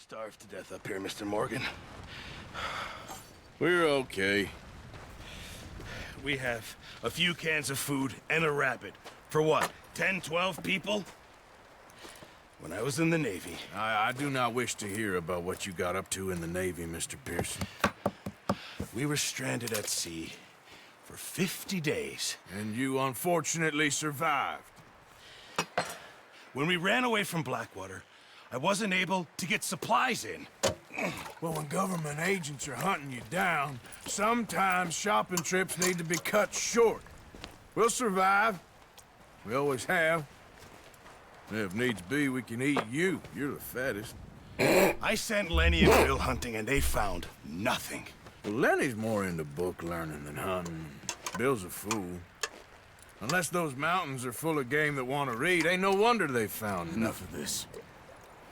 Starved to death up here, Mr. Morgan. We're okay. We have a few cans of food and a rabbit. For what, 10, 12 people? When I was in the Navy... I do not wish to hear about what you got up to in the Navy, Mr. Pearson. We were stranded at sea for 50 days. And you unfortunately survived. When we ran away from Blackwater, I wasn't able to get supplies in. Well, when government agents are hunting you down, sometimes shopping trips need to be cut short. We'll survive. We always have. If needs be, we can eat you. You're the fattest. I sent Lenny and Bill hunting, and they found nothing. Well, Lenny's more into book learning than hunting. Bill's a fool. Unless those mountains are full of game that want to read, ain't no wonder they found Enough of this.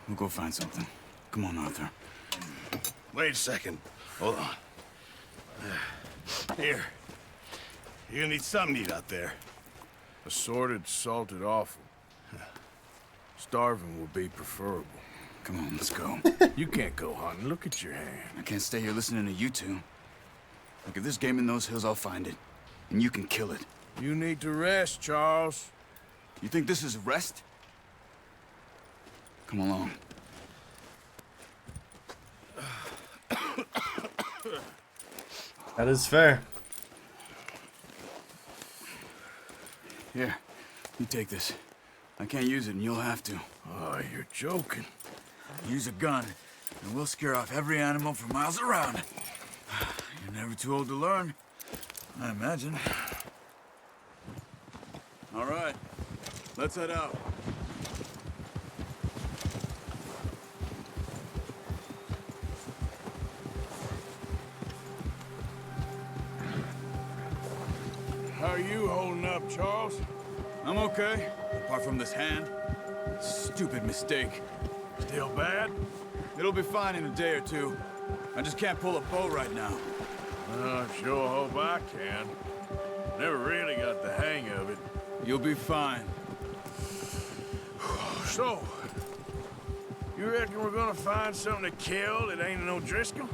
We'll go find something. Come on, Arthur. Wait a second. Hold on. Here. You're gonna need something to eat out there. Assorted, salted offal. Starving will be preferable. Come on, let's go. You can't go hunting. Look at your hand. I can't stay here listening to you two. Look, if there's game in those hills, I'll find it. And you can kill it. You need to rest, Charles. You think this is rest? Come along. That is fair. Here, you take this. I can't use it, and you'll have to. Oh, you're joking. Use a gun, and we'll scare off every animal for miles around. You're never too old to learn, I imagine. All right, let's head out. How are you holding up, Charles? I'm okay, apart from this hand. Stupid mistake. Still bad? It'll be fine in a day or two. I just can't pull a bow right now. I sure hope I can. Never really got the hang of it. You'll be fine. So, you reckon we're gonna find something to kill that ain't no Driscoll?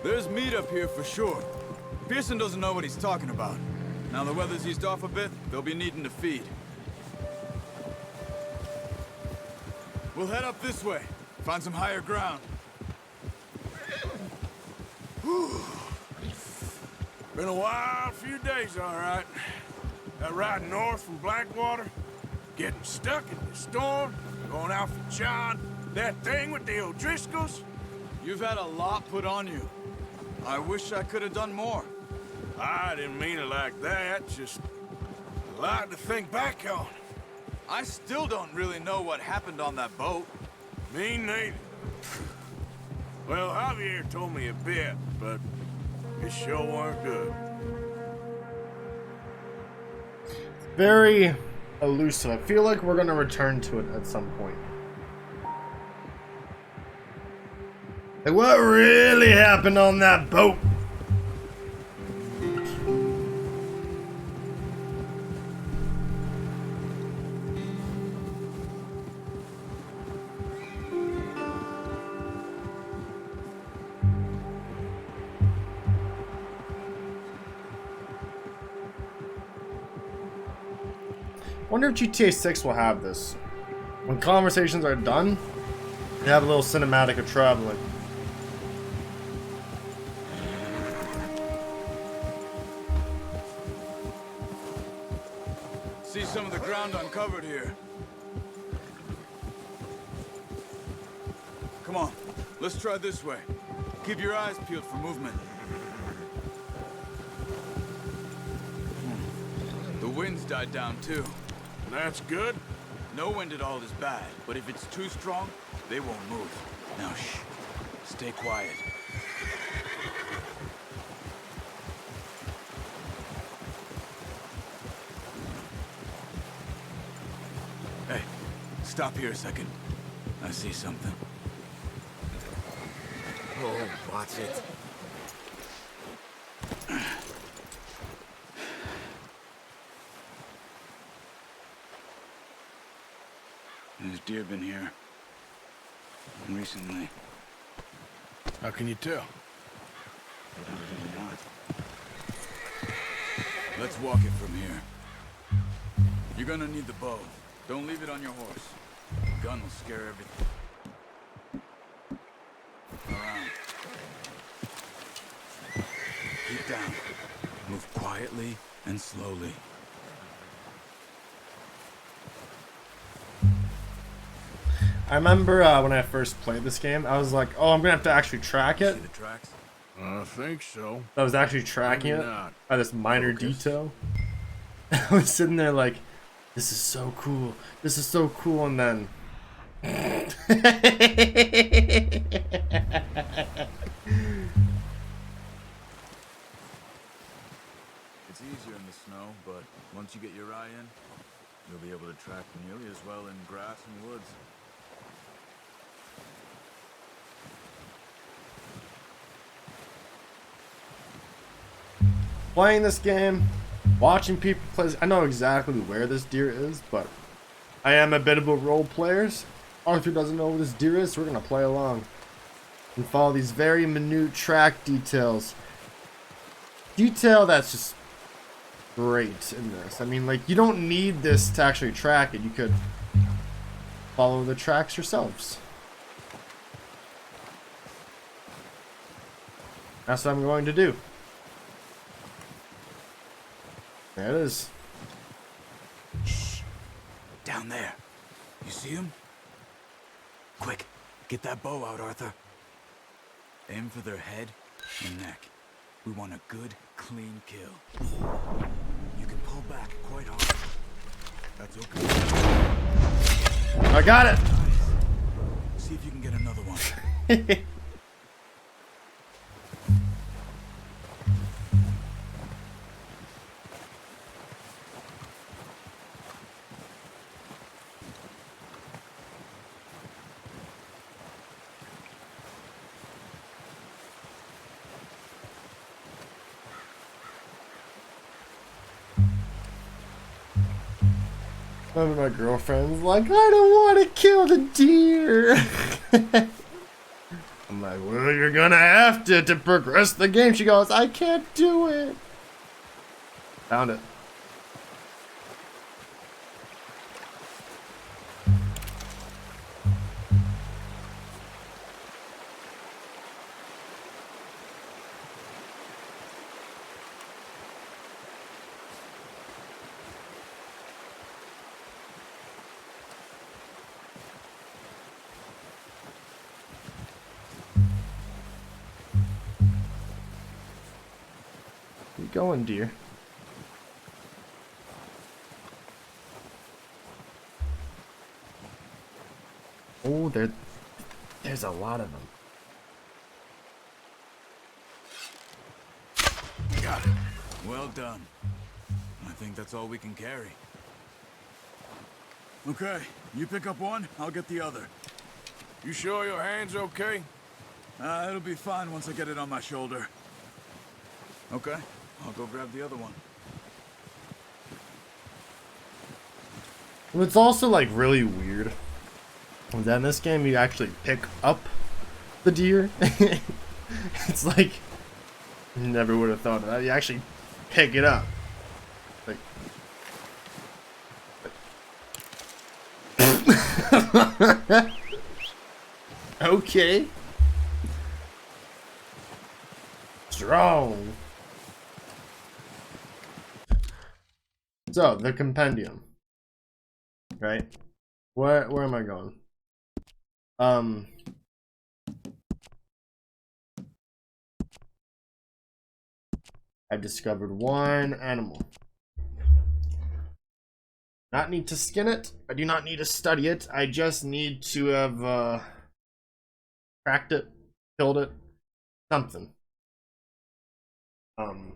There's meat up here for sure. Pearson doesn't know what he's talking about. Now the weather's eased off a bit, they'll be needing to feed. We'll head up this way, find some higher ground. Been a wild few days, all right. That ride north from Blackwater, getting stuck in the storm, going out for John, that thing with the O'Driscolls. You've had a lot put on you. I wish I could have done more. I didn't mean it like that, just a lot to think back on. I still don't really know what happened on that boat. Me neither. Well, Javier told me a bit, but it sure weren't good. Very elusive. I feel like we're going to return to it at some point. Like, what really happened on that boat? Wonder if GTA 6 will have this. When conversations are done, they have a little cinematic of traveling. See some of the ground uncovered here. Come on, let's try this way. Keep your eyes peeled for movement. The wind's died down too. That's good. No wind at all is bad, but if it's too strong, they won't move. Now shh, stay quiet. Hey, stop here a second. I see something. Oh, watch it. There's deer been here. recently. How can you tell? Probably not. Let's walk it from here. You're gonna need the bow. Don't leave it on your horse. The gun will scare everything. Around. Keep down. Move quietly and slowly. I remember when I first played this game, I was like, oh, I'm gonna have to actually track it. See the tracks? I think so. I was actually tracking Maybe it not. by this minor Focus. detail. I was sitting there like, this is so cool. This is so cool, and then. It's easier in the snow, but once you get your eye in, you'll be able to track nearly as well in grass and woods. Playing this game, watching people play this, I know exactly where this deer is, but I am a bit of a role player. Arthur doesn't know where this deer is, so we're gonna play along and follow these very minute track details. Detail that's just great in this. I mean, like, you don't need this to actually track it. You could follow the tracks yourselves. That's what I'm going to do. There it is. Shh. Down there. You see him? Quick, get that bow out, Arthur. Aim for their head and neck. We want a good, clean kill. You can pull back quite hard. That's okay. I got it. Nice. See if you can get another one. One of my girlfriend's like, I don't want to kill the deer. I'm like, well, you're gonna have to progress the game. She goes, I can't do it. Found it. Where you going, dear? Oh, there's a lot of them. Got it. Well done. I think that's all we can carry. Okay, you pick up one, I'll get the other. You sure your hand's okay? It'll be fine once I get it on my shoulder. Okay, I'll go grab the other one. Well, it's also like really weird that in this game you actually pick up the deer. It's like, you never would have thought of that. You actually pick it up. Like, okay. Strong. So, the compendium. Right? Where am I going? I've discovered one animal. Not need to skin it. I do not need to study it. I just need to have cracked it, killed it, something. In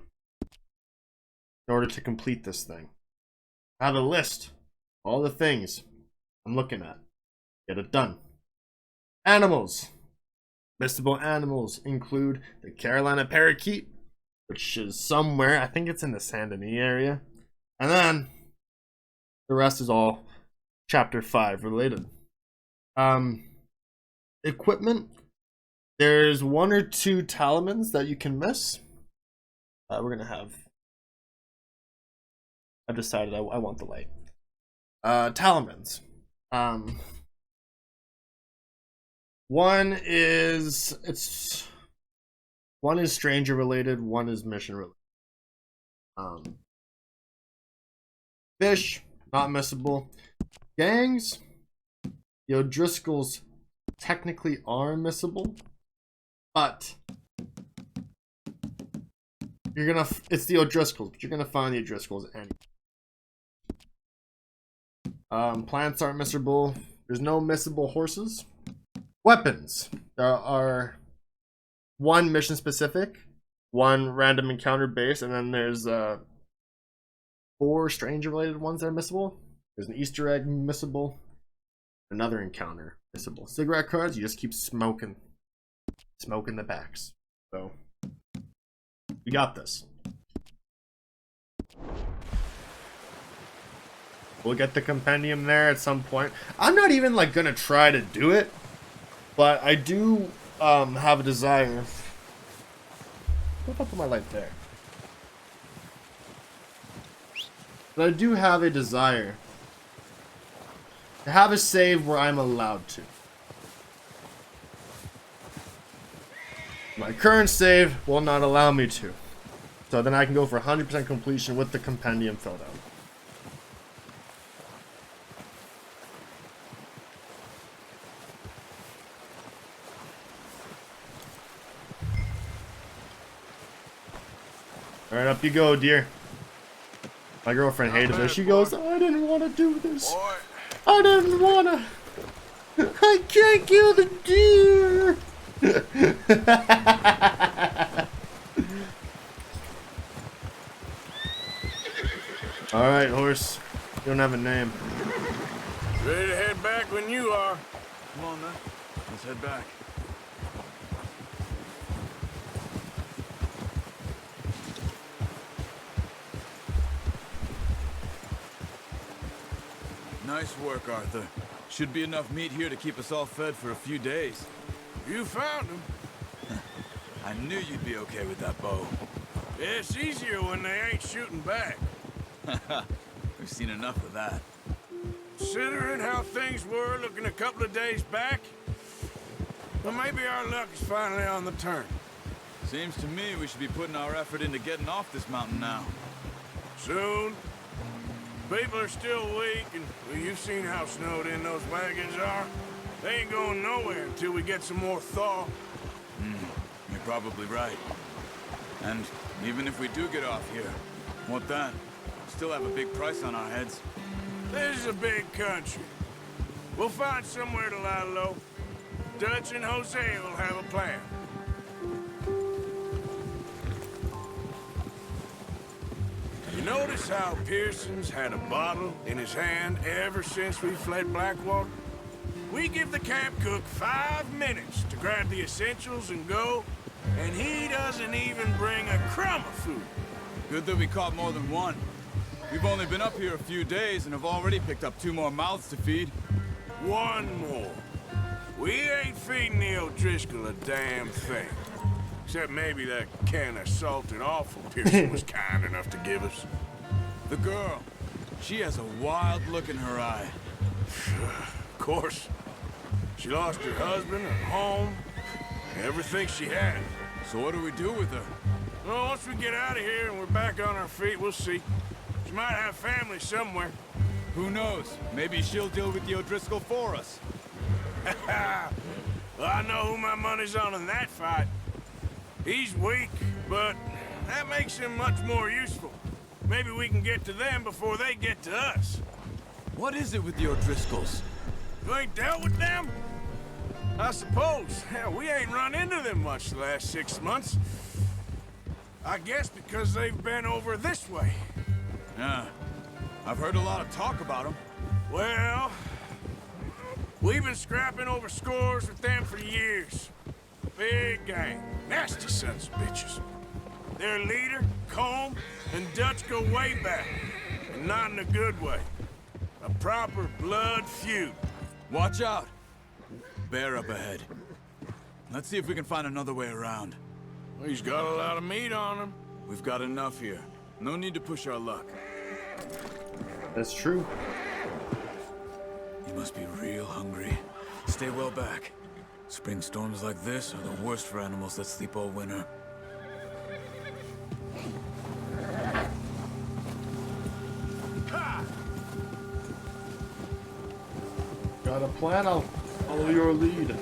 order to complete this thing. I have a list. All the things I'm looking at. Get it done. Animals. Listable animals include the Carolina parakeet, which is somewhere. I think it's in the Saint Denis area. And then the rest is all chapter 5 related. equipment. There's 1 or 2 talismans that you can miss. We're gonna have. I've decided I want the light. Talismans. One is stranger related. One is mission related. Fish, not missable. Gangs, the O'Driscolls technically are missable, but it's the O'Driscolls, but you're gonna find the O'Driscolls anyway. Plants aren't missable. There's no missable horses. Weapons. There are 1 mission specific, 1 random encounter based, and then there's 4 stranger related ones that are missable. There's an Easter egg missable, another encounter missable. Cigarette cards, you just keep smoking the backs. So we got this. We'll get the compendium there at some point. I'm not even like gonna try to do it, but I do have a desire. What if I put my light there? But I do have a desire to have a save where I'm allowed to. My current save will not allow me to. So then I can go for 100% completion with the compendium filled out. Alright, up you go, dear. My girlfriend hated this. She goes, I didn't want to do this. I didn't want to. I can't kill the deer. Alright, horse. You don't have a name. Ready to head back when you are. Come on, then. Let's head back. Nice work, Arthur. Should be enough meat here to keep us all fed for a few days. You found him. I knew you'd be okay with that bow. Yeah, it's easier when they ain't shooting back. We've seen enough of that. Considering how things were looking a couple of days back, well, maybe our luck is finally on the turn. Seems to me we should be putting our effort into getting off this mountain now. Soon. People are still weak, and well, you've seen how snowed in those wagons are. They ain't going nowhere until we get some more thaw. You're probably right. And even if we do get off here, what then? Still have a big price on our heads. This is a big country. We'll find somewhere to lie low. Dutch and Jose will have a plan. You notice how Pearson's had a bottle in his hand ever since we fled Blackwater? We give the camp cook 5 minutes to grab the essentials and go, and he doesn't even bring a crumb of food. Good that we caught more than one. We've only been up here a few days and have already picked up 2 more mouths to feed. 1 more. We ain't feeding the O'Driscoll a damn thing. Except maybe that can of salted offal Pearson was kind enough to give us. The girl. She has a wild look in her eye. Of course. She lost her husband, her home, everything she had. So what do we do with her? Well, once we get out of here and we're back on our feet, we'll see. She might have family somewhere. Who knows? Maybe she'll deal with the O'Driscoll for us. Well, I know who my money's on in that fight. He's weak, but that makes him much more useful. Maybe we can get to them before they get to us. What is it with the O'Driscolls? You ain't dealt with them? I suppose. Hell, we ain't run into them much the last 6 months. I guess because they've been over this way. Yeah. I've heard a lot of talk about them. Well, we've been scrapping over scores with them for years. Big gang. Nasty sons of bitches. Their leader, Combe, and Dutch go way back. And not in a good way. A proper blood feud. Watch out. bear up ahead. Let's see if we can find another way around. He's got a lot of meat on him. We've got enough here. No need to push our luck. That's true. You must be real hungry. Stay well back. Spring storms like this are the worst for animals that sleep all winter. Got a plan, I'll follow your lead.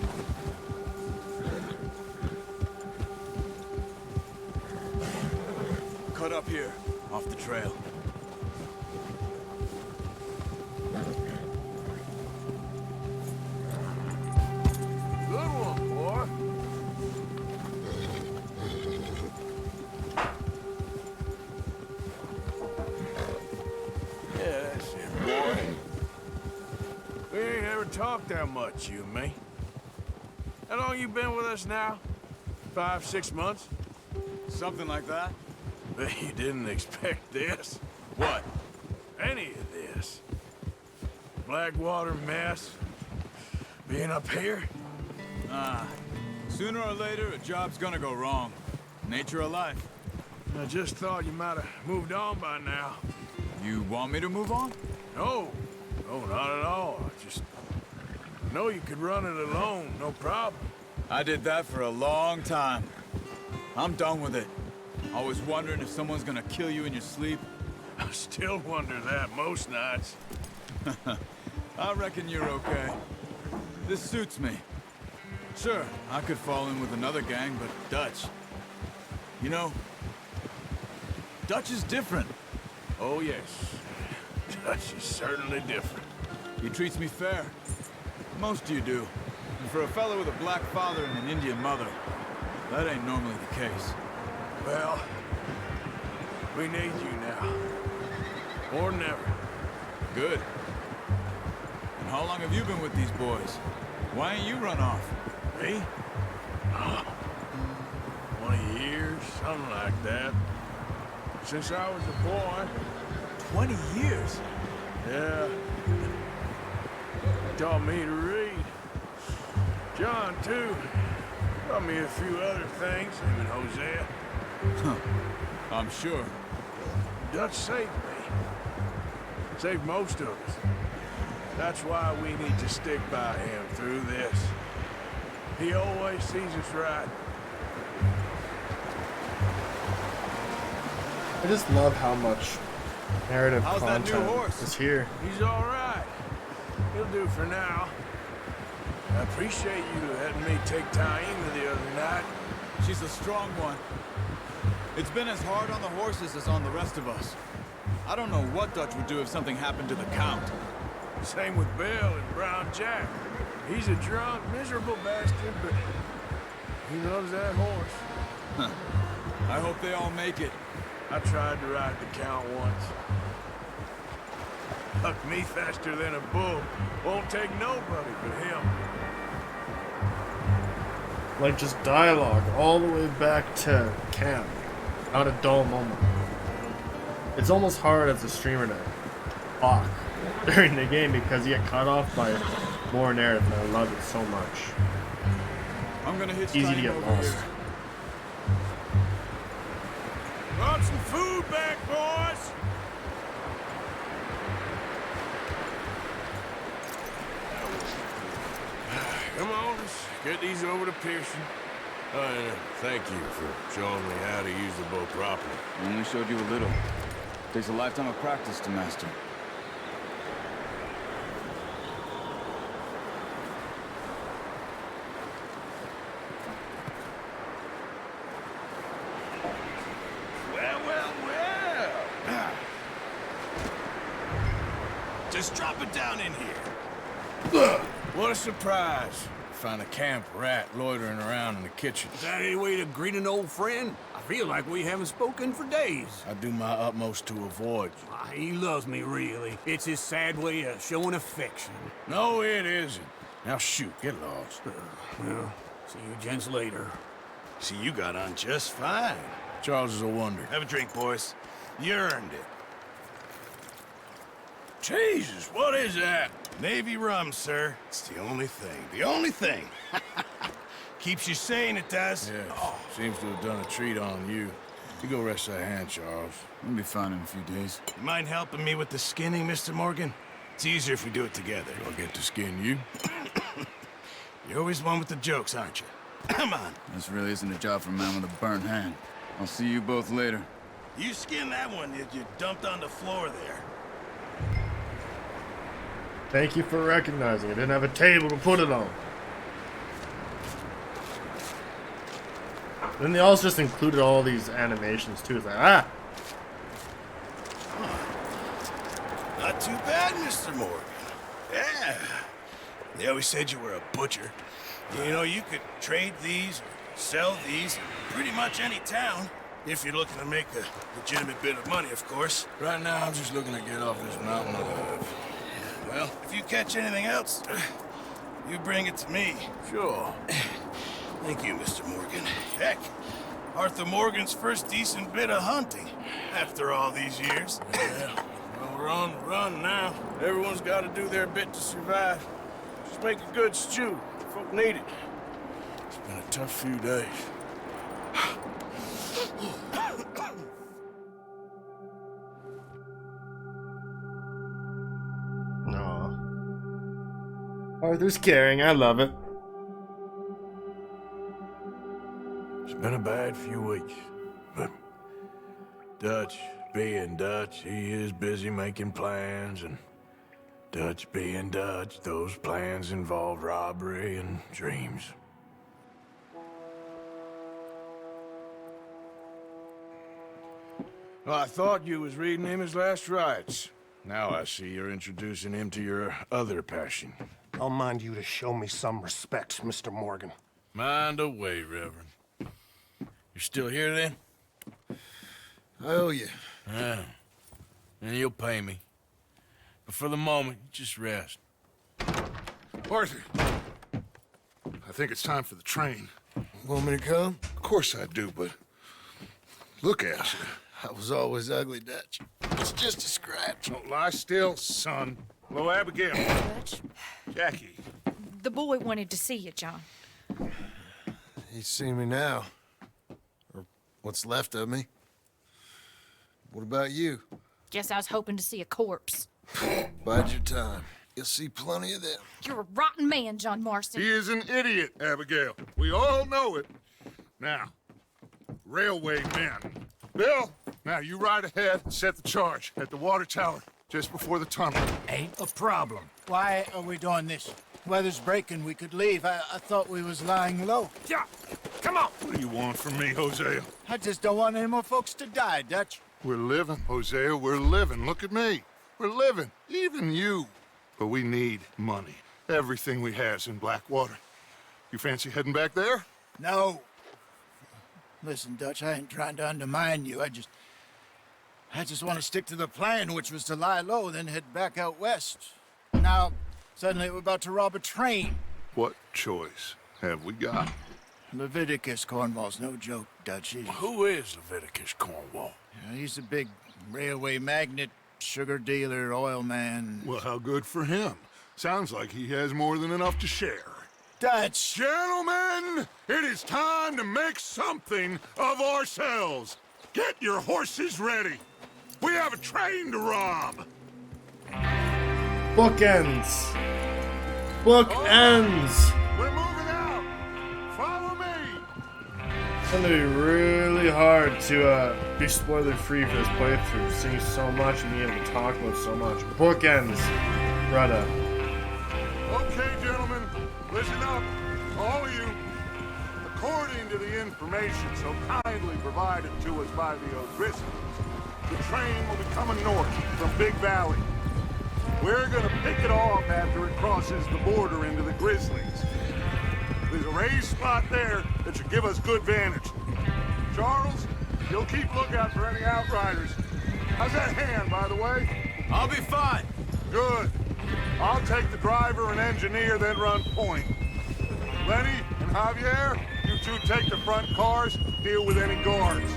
Cut up here, off the trail. Good one, boy. Yeah, that's it, boy. We ain't ever talked that much, you and me. How long you been with us now? 5, 6 months? Something like that? Bet you didn't expect this. What? Any of this. Blackwater mess. Being up here? Sooner or later, a job's gonna go wrong. Nature of life. I just thought you might have moved on by now. You want me to move on? No. No, not at all. I just know you could run it alone, no problem. I did that for a long time. I'm done with it. Always wondering if someone's gonna kill you in your sleep. I still wonder that most nights. I reckon you're okay. This suits me. Sure, I could fall in with another gang, but Dutch. You know, Dutch is different. Oh, yes. Dutch is certainly different. He treats me fair. Most of you do. And for a fellow with a black father and an Indian mother, that ain't normally the case. Well, we need you now. More than ever. Good. And how long have you been with these boys? Why ain't you run off? Me? Oh, 20 years, something like that. Since I was a boy. 20 years? Yeah. Taught me to read. John, too. Taught me a few other things, him and Hosea. I'm sure. Dutch saved me. Saved most of us. That's why we need to stick by him through this. He always sees us right. I just love how much narrative How's that new content horse? is here. He's all right. He'll do for now. I appreciate you letting me take Taima the other night. She's a strong one. It's been as hard on the horses as on the rest of us. I don't know what Dutch would do if something happened to the Count. Same with Bill and Brown Jack. He's a drunk, miserable bastard, but he loves that horse. I hope they all make it. I tried to ride the Count once. Hucked me faster than a bull. Won't take nobody but him. Like just dialogue all the way back to camp. Not a dull moment. It's almost hard as a streamer to talk during the game because you get cut off by more narrative, and I love it so much. I'm gonna hitch Easy to Taima get over lost. here. Brought some food back, boys! Come on, let's get these over to Pearson. And thank you for showing me how to use the bow properly. I only showed you a little. Takes a lifetime of practice to master. Well, well, well. Just drop it down in here. What a surprise. Find a camp rat loitering around in the kitchen. Is that any way to greet an old friend? I feel like we haven't spoken for days. I do my utmost to avoid you. Ah, he loves me, really. It's his sad way of showing affection. No, it isn't. Now shoot, get lost. Well, see you gents later. See, you got on just fine. Charles is a wonder. Have a drink, boys. You earned it. Jesus, what is that? Navy rum, sir. It's the only thing. The only thing. Keeps you sane, it does. Yeah, seems to have done a treat on you. You go rest that hand, Charles. We'll be fine in a few days. You mind helping me with the skinning, Mr. Morgan? It's easier if we do it together. I'll get to skin you. You're always one with the jokes, aren't you? Come on. This really isn't a job for a man with a burnt hand. I'll see you both later. You skinned that one that you dumped on the floor there. Thank you for recognizing. I didn't have a table to put it on. Then they also just included all these animations too. It's like, ah! Not too bad, Mr. Morgan. Yeah. They always said you were a butcher. You know, you could trade these, sell these, in pretty much any town. If you're looking to make a legitimate bit of money, of course. Right now, I'm just looking to get off this mountain alive. Well, if you catch anything else, you bring it to me. Sure. Thank you, Mr. Morgan. Heck, Arthur Morgan's first decent bit of hunting after all these years. Yeah. Well, we're on the run now. Everyone's got to do their bit to survive. Just make a good stew. Folk need it. It's been a tough few days. Aw. Arthur's caring. I love it. It's been a bad few weeks, but Dutch being Dutch, he is busy making plans, and Dutch being Dutch, those plans involve robbery and dreams. Well, I thought you was reading him his last rites. Now I see you're introducing him to your other passion. I'll mind you to show me some respect, Mr. Morgan. Mind away, Reverend. You still here, then? I owe you. Yeah. And you'll pay me. But for the moment, just rest. Arthur, I think it's time for the train. Want me to come? Of course I do, but look at you. I was always ugly, Dutch. It's just a scratch. Don't lie still, son. Hello, Abigail. Dutch, Jackie. the boy wanted to see you, John. He's seen me now. Or what's left of me. What about you? Guess I was hoping to see a corpse. Bide your time. You'll see plenty of them. You're a rotten man, John Marston. He is an idiot, Abigail. We all know it. Now, railway men. Bill, now you ride ahead and set the charge at the water tower just before the tunnel. Ain't a problem. Why are we doing this? Weather's breaking. We could leave. I thought we was lying low. Yeah, come on. What do you want from me, Hosea? I just don't want any more folks to die, Dutch. We're living, Hosea. We're living. Look at me. We're living. Even you. But we need money. Everything we has in Blackwater. You fancy heading back there? No. Listen, Dutch, I ain't trying to undermine you. I just want to stick to the plan, which was to lie low, then head back out west. Now, suddenly we're about to rob a train. What choice have we got? Leviticus Cornwall's no joke, Dutch. Who is Leviticus Cornwall? He's a big railway magnate, sugar dealer, oil man. Well, how good for him. Sounds like he has more than enough to share. Dutch! Gentlemen, it is time to make something of ourselves. Get your horses ready. We have a train to rob. Bookends. Bookends. We're moving out. Follow me. It's gonna be really hard to be spoiler free for this playthrough, seeing so much and being able to talk about so much. Bookends, brother. Okay, gentlemen, listen up, all of you. According to the information so kindly provided to us by the O'Driscolls, the train will be coming north from Big Valley. We're gonna pick it off after it crosses the border into the Grizzlies. There's a raised spot there that should give us good vantage. Charles, you'll keep lookout for any outriders. How's that hand, by the way? I'll be fine. Good. I'll take the driver and engineer, then run point. Lenny and Javier, you two take the front cars, deal with any guards.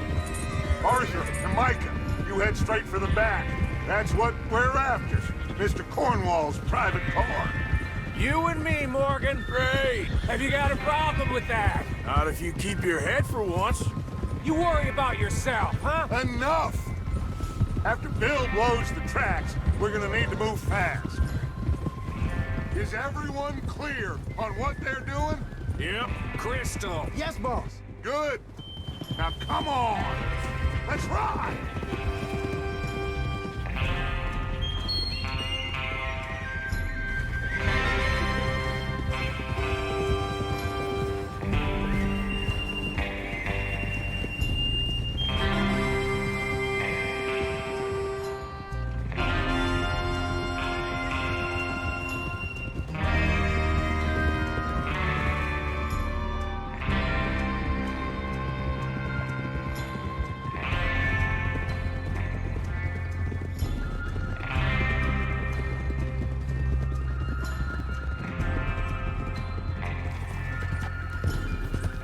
Arthur and Micah, you head straight for the back. That's what we're after. Mr. Cornwall's private car. You and me, Morgan. Great. Have you got a problem with that? Not if you keep your head for once. You worry about yourself, huh? Enough! After Bill blows the tracks, we're gonna need to move fast. Is everyone clear on what they're doing? Yep. Crystal. Yes, boss. Good. Now come on. Let's ride.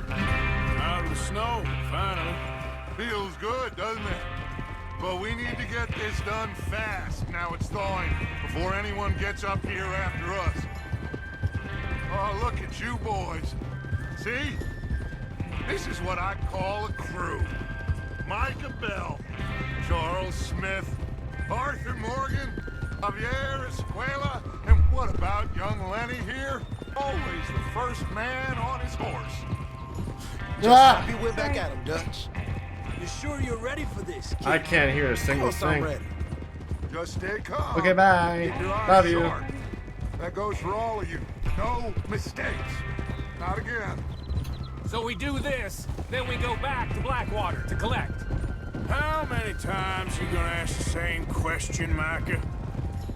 Out of the snow, finally. Feels good, doesn't it? But we need to get this done fast. Now it's thawing before anyone gets up here after us. Oh, look at you boys. See? This is what I call a crew. Micah Bell, Charles Smith, Arthur Morgan, Javier Escuela, and what about young Lenny here? Always the first man on his horse. Ah! Happy we're back at him, Dutch. You sure you're ready for this, kid? I can't hear a single Of course I'm thing. ready. Just stay calm. Okay, bye. Keep your eyes Love you. sharp. That goes for all of you. No mistakes. Not again. So we do this, then we go back to Blackwater to collect. How many times you gonna ask the same question, Micah?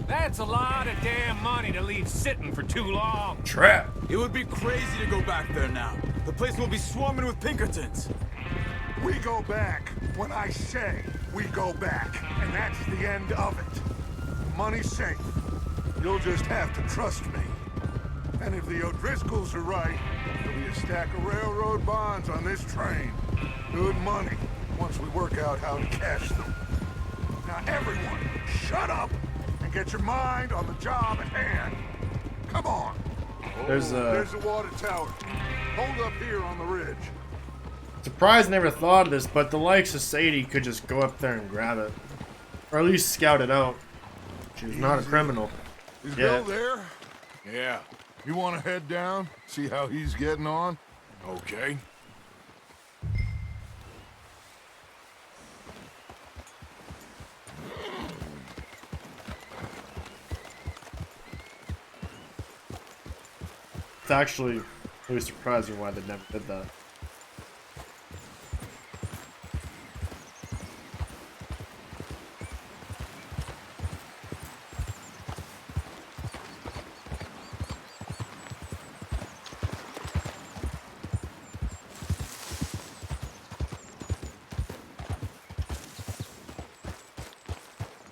That's a lot of damn money to leave sitting for too long. Trap. It would be crazy to go back there now. The place will be swarming with Pinkertons. We go back when I say we go back, and that's the end of it. Money's safe. You'll just have to trust me. And if the O'Driscolls are right, there'll be a stack of railroad bonds on this train. Good money, once we work out how to cash them. Now everyone, shut up and get your mind on the job at hand. Come on. There's There's the water tower. Hold up here on the ridge. Surprised never thought of this, but the likes of Sadie could just go up there and grab it. Or at least scout it out. She's not a criminal. Is Yeah. Bill there? Yeah. You want to head down, see how he's getting on? Okay. It's actually really surprising why they never did that.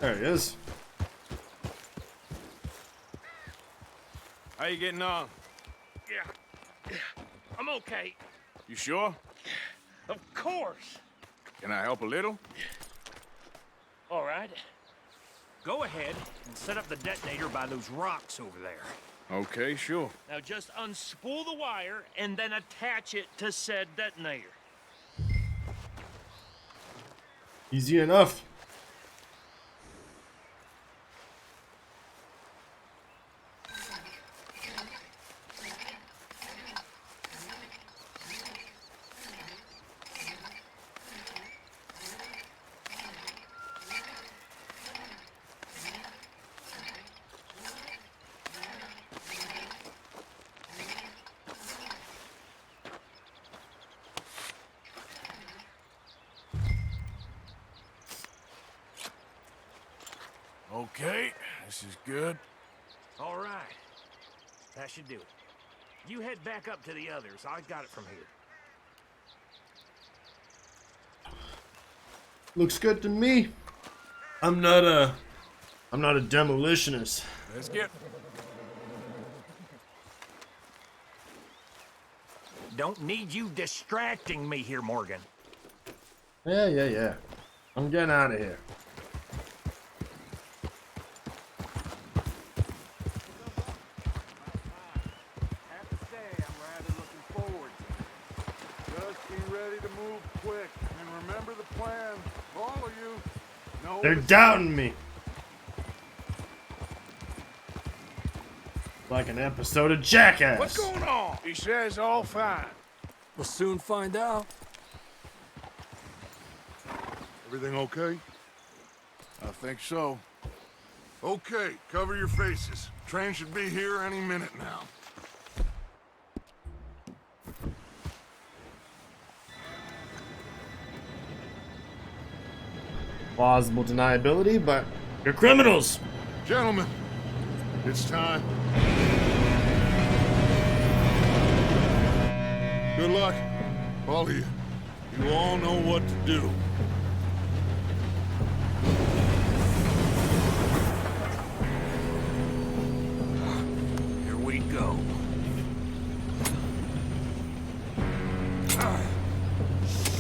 There he is. How you getting on? Yeah, I'm okay. You sure? Of course. Can I help a little? All right. Go ahead and set up the detonator by those rocks over there. Okay, sure. Now just unspool the wire and then attach it to said detonator. Easy enough. Okay, this is good. All right. That should do it. You head back up to the others. I got it from here. Looks good to me. I'm not a demolitionist. Let's get... Don't need you distracting me here, Morgan. Yeah. I'm getting out of here. to move quick. And remember the plan. All of you. No They're doubting me. Like an episode of Jackass. What's going on? He says all fine. We'll soon find out. Everything okay? I think so. Okay, cover your faces. Train should be here any minute now. Plausible deniability, but you're criminals. Gentlemen, it's time. Good luck, all of you. You all know what to do. Here we go.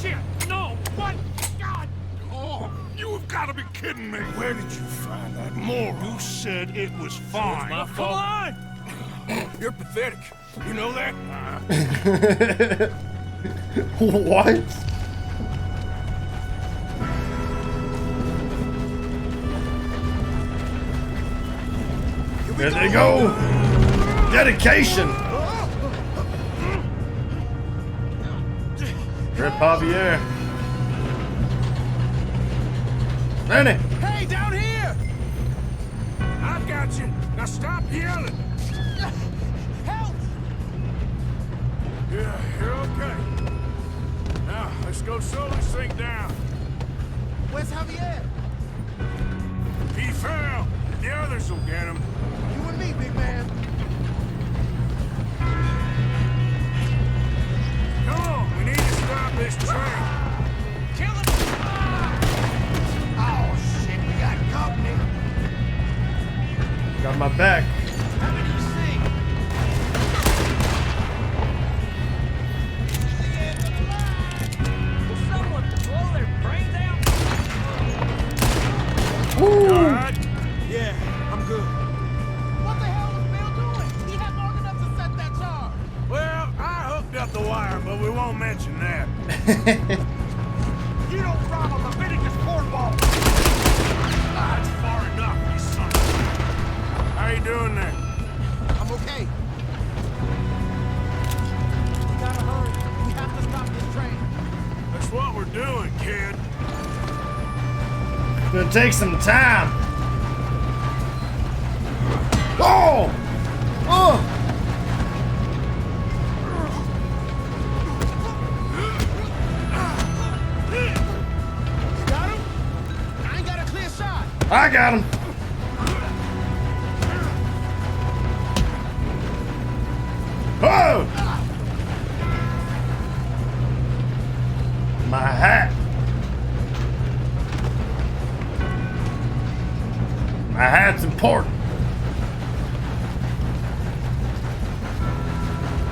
Shit! No! What? God! Oh, you have got to be kidding me. Where did you find that moron? You said it was fine. My Come fault. on! You're pathetic. You know that? What? There they go. Dedication. Rip Javier. Lenny. Hey, down here! I've got you. Now stop yelling. Help! Yeah, you're okay. Now, let's go slow this thing down. Where's Javier? He fell. The others will get him. You and me, big man. Come on, we need to stop this train. Kill him! Oh, shit, we got company. Got my back. How many you see? Will someone blow their brains out? You all right? Yeah, I'm good. What the hell was Bill doing? He had long enough to set that charge. Well, I hooked up the wire, but we won't mention that. You don't rob a Leviticus Cornwall! That's far enough, you son of a... How you doing there? I'm okay. We gotta hurry. We have to stop this train. That's what we're doing, kid. It's gonna take some time. Oh! Oh! You got him? I ain't got a clear shot. I got him. Oh! My hat. My hat's important.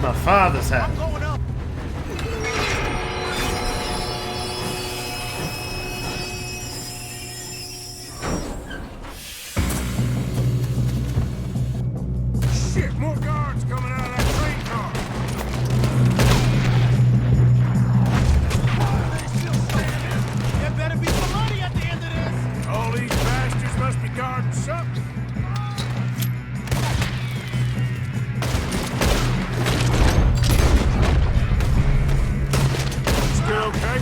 My father's hat. I'm going up. Shit, more guards coming out of that train car. There better be some money at the end of this. All these bastards must be guarding something. Still okay?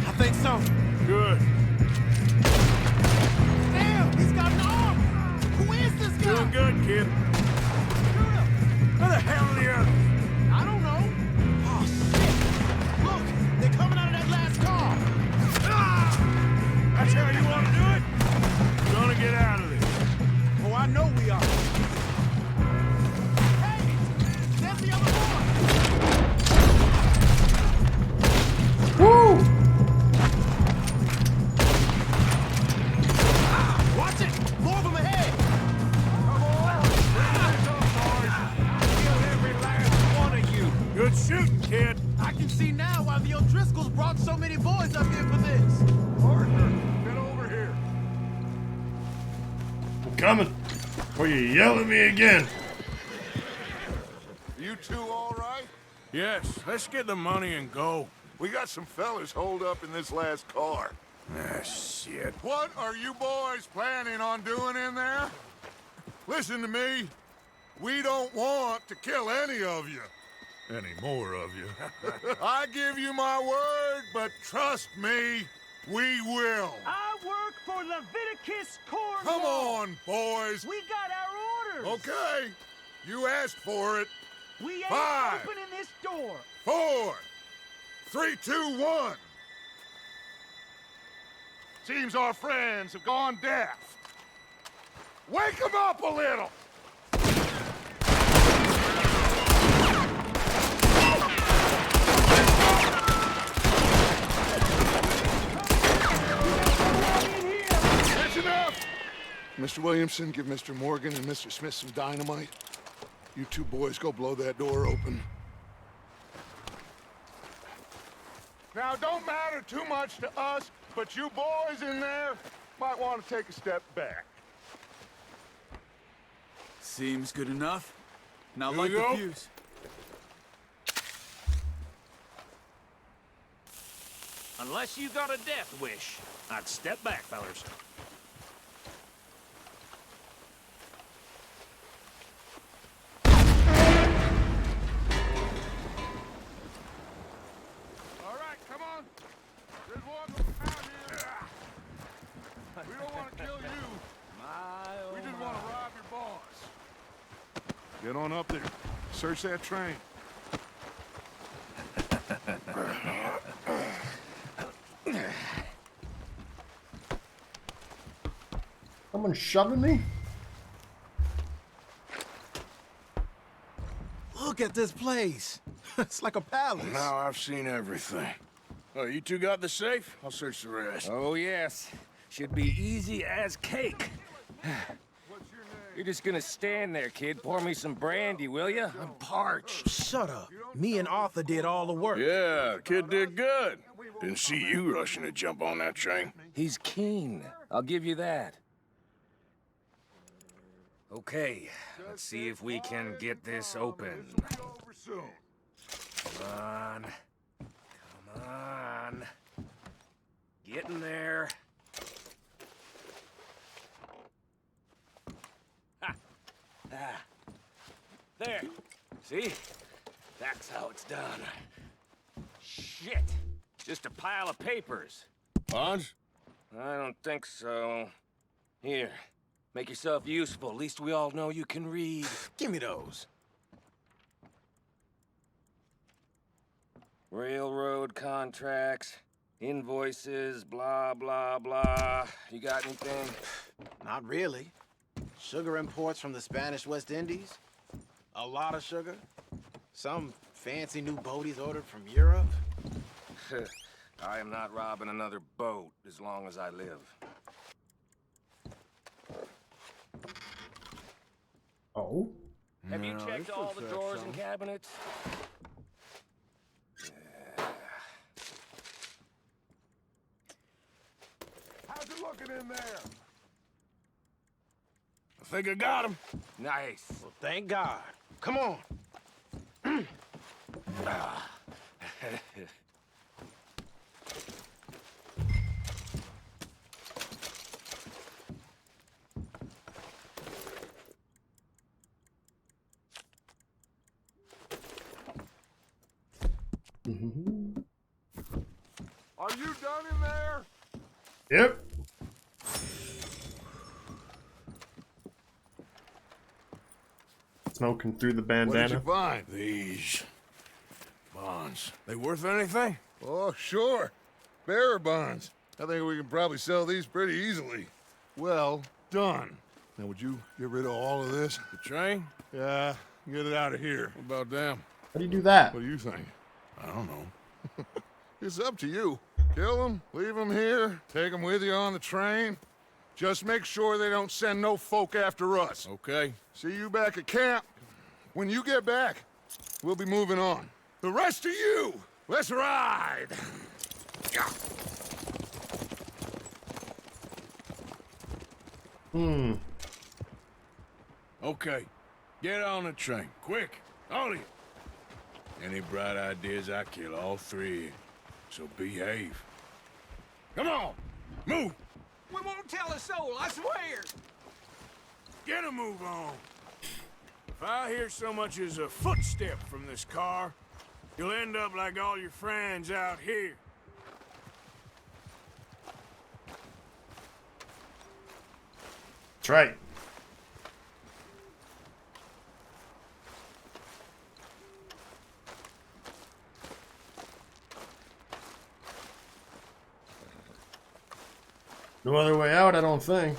I think so. Good. Damn, he's got an arm. Who is this guy? Doing good, kid. Where the hell are the others? I don't know. Oh, shit. Look, they're coming out of that last car. That's how you want to do it? Gonna get out of this. Oh, I know we are. Hey, there's the other one. Woo! Watch it. More of them ahead. Good shooting, kid. I can see now why the O'Driscolls brought so many boys up here for this. Arthur, get over here. I'm coming. Before you yell at me again. You two all right? Yes, let's get the money and go. We got some fellas holed up in this last car. Ah, shit. What are you boys planning on doing in there? Listen to me. We don't want to kill any of you. Any more of you. I give you my word, but trust me, we will. I work for Leviticus Cornwall. Come on, boys. We got our orders. Okay. You asked for it. We ain't 5, opening this door. 4, 3, 2, 1. Seems our friends have gone deaf. Wake them up a little. That's enough. Mr. Williamson, give Mr. Morgan and Mr. Smith some dynamite. You two boys go blow that door open. Now, don't matter too much to us, but you boys in there might want to take a step back. Seems good enough. Now Here light you the go. fuse. Unless you got a death wish, I'd step back, fellers. All right, come on. There's one out here. We don't want to kill you. We just want to rob your boss. Get on up there. Search that train. Someone shoving me? Look at this place. It's like a palace. Now I've seen everything. Oh, you two got the safe? I'll search the rest. Oh, yes. Should be easy as cake. You're just gonna stand there, kid. Pour me some brandy, will you? I'm parched. Shut up. Me and Arthur did all the work. Yeah, the kid did good. Didn't see you rushing to jump on that train. He's keen. I'll give you that. Okay, let's see if we can get this open. Over soon. Come on. Come on. Get in there. Ha! Ah. There. See? That's how it's done. Shit! Just a pile of papers. Bonds? I don't think so. Here. Make yourself useful. At least we all know you can read. Give me those. Railroad contracts, invoices, blah, blah, blah. You got anything? Not really. Sugar imports from the Spanish West Indies. A lot of sugar. Some fancy new boat he's ordered from Europe. I am not robbing another boat as long as I live. Oh? Have you checked all the drawers and cabinets? How's it looking in there? I think I got him. Nice. Well, thank God. Come on. Are you done in there? Yep. Smoking through the What did you bandana. find? These bonds. They worth anything? Oh, sure. Bearer bonds. I think we can probably sell these pretty easily. Well done. Now, would you get rid of all of this? The train? Yeah, get it out of here. What about them? How do you do that? What do you think? I don't know. It's up to you. Kill them, leave them here, take them with you on the train. Just make sure they don't send no folk after us. Okay. See you back at camp. When you get back, we'll be moving on. The rest of you, let's ride! Okay. Get on the train. Quick. All of you. Any bright ideas, I kill all three. so behave. Come on, move! We won't tell a soul, I swear! Get a move on. If I hear so much as a footstep from this car, you'll end up like all your friends out here. That's right. No other way out, I don't think.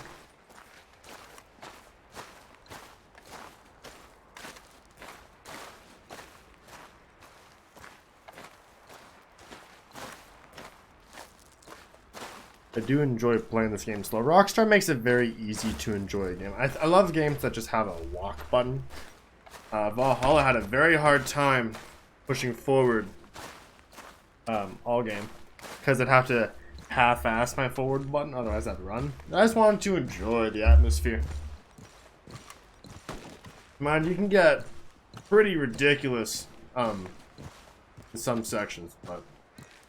I do enjoy playing this game slow. Rockstar makes it very easy to enjoy a game. I love games that just have a walk button. Valhalla had a very hard time pushing forward all game because I'd have to half-ass my forward button, otherwise I'd run. I just wanted to enjoy the atmosphere. Mind, you can get pretty ridiculous in some sections, but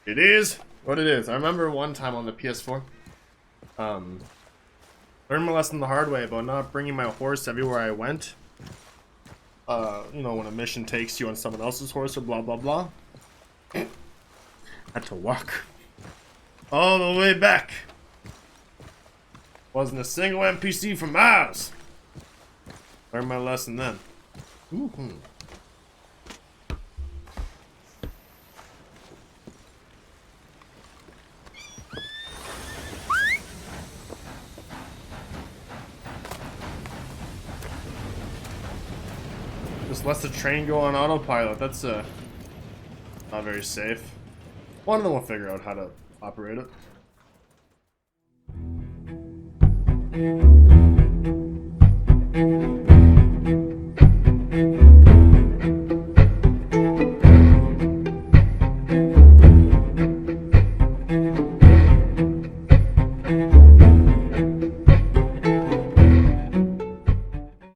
it is what it is. I remember one time on the PS4, learned my lesson the hard way about not bringing my horse everywhere I went. You know, when a mission takes you on someone else's horse or blah blah blah. Had to walk all the way back. Wasn't a single NPC for miles. Learned my lesson then. Just lets the train go on autopilot. That's not very safe. One of them will figure out how to operate it.